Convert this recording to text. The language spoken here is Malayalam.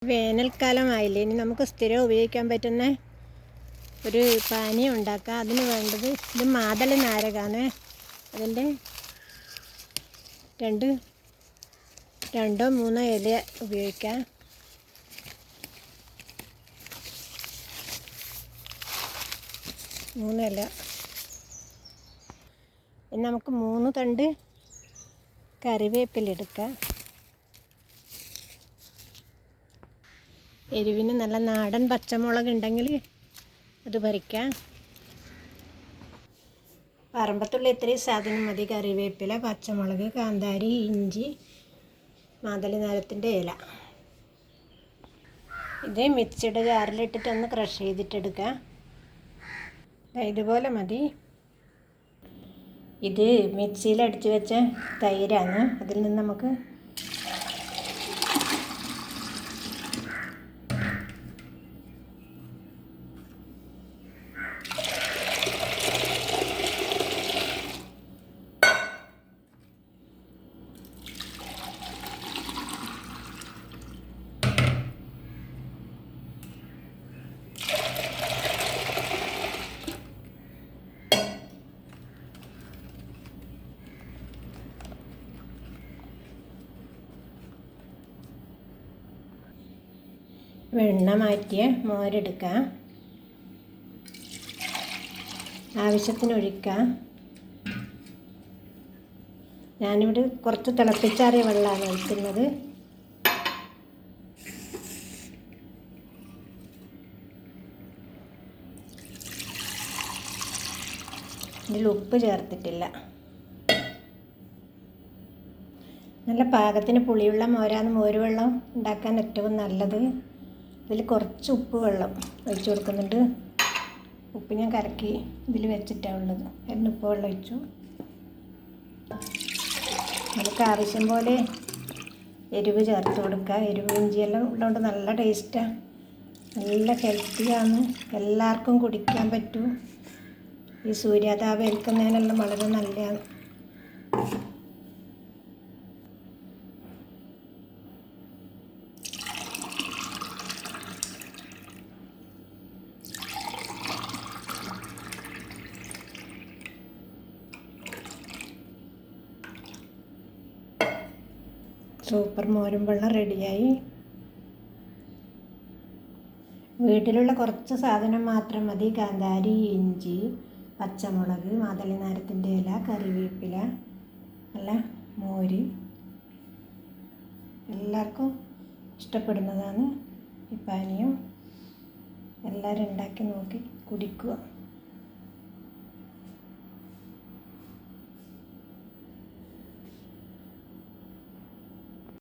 വേനൽക്കാലമായില്ലേ, ഇനി നമുക്ക് സ്ഥിരം ഉപയോഗിക്കാൻ പറ്റുന്ന ഒരു പാനീയം ഉണ്ടാക്കാം. അതിന് വേണ്ടത് ഇത് മാതള നാരകമാണ്. അതിൻ്റെ രണ്ടോ മൂന്നോ ഇല ഉപയോഗിക്കാം. മൂന്നില. ഇനി നമുക്ക് 3 തണ്ട് കറിവേപ്പില എടുക്കാം. എരിവിന് നല്ല നാടൻ പച്ചമുളക് ഉണ്ടെങ്കിൽ അത് പറിക്കാം. പറമ്പത്തുള്ള ഇത്രയും സാധനം മതി: കറിവേപ്പില, പച്ചമുളക്, കാന്താരി, ഇഞ്ചി, മാതളനാരത്തിൻ്റെ ഇല. ഇത് മിക്സിയുടെ ജാറിലിട്ടിട്ടൊന്ന് ക്രഷ് ചെയ്തിട്ടെടുക്കാം. ഇതുപോലെ മതി. ഇത് മിക്സിയിൽ അടിച്ച് വെച്ച തൈരാണ്. അതിൽ നിന്ന് നമുക്ക് വെണ്ണ മാറ്റിയ മോരെടുക്കാം. ആവശ്യത്തിന് ഒഴിക്കാം. ഞാനിവിടെ കുറച്ച് തിളപ്പിച്ചാറിയ വെള്ളമാണ് ഒഴിക്കുന്നത്. ഇതിൽ ഉപ്പ് ചേർത്തിട്ടില്ല. നല്ല പാകത്തിന് പുളിയുള്ള മോരാണ് മോര് വെള്ളം ഉണ്ടാക്കാൻ ഏറ്റവും നല്ലത്. ഇതിൽ കുറച്ച് ഉപ്പ് വെള്ളം ഒഴിച്ചു കൊടുക്കുന്നുണ്ട്. ഉപ്പ് ഞാൻ കലക്കി ഇതിൽ വെച്ചിട്ടാണ് ഉള്ളത്. ഉപ്പ് വെള്ളം ഒഴിച്ചു. നമുക്ക് ആവശ്യം പോലെ എരിവ് ചേർത്ത് കൊടുക്കുക. എരിവ് ഇഞ്ചിയെല്ലാം ഉള്ളതുകൊണ്ട് നല്ല ടേസ്റ്റാണ്, നല്ല ഹെൽത്തിയാണ്. എല്ലാവർക്കും കുടിക്കാൻ പറ്റും. ഈ സൂര്യാതാപം ഏൽക്കുന്നതിനെല്ലാം വളരെ നല്ലതാണ്. സൂപ്പർ മോരും വെള്ളം റെഡിയായി. വീട്ടിലുള്ള കുറച്ച് സാധനം മാത്രം മതി: കാന്താരി, ഇഞ്ചി, പച്ചമുളക്, മാതളനാരത്തിൻ്റെ ഇല, കറിവേപ്പില, നല്ല മോര്. എല്ലാവർക്കും ഇഷ്ടപ്പെടുന്നതാണ് ഈ പാനീയം. എല്ലാവരും ഉണ്ടാക്കി നോക്കി കുടിക്കുക.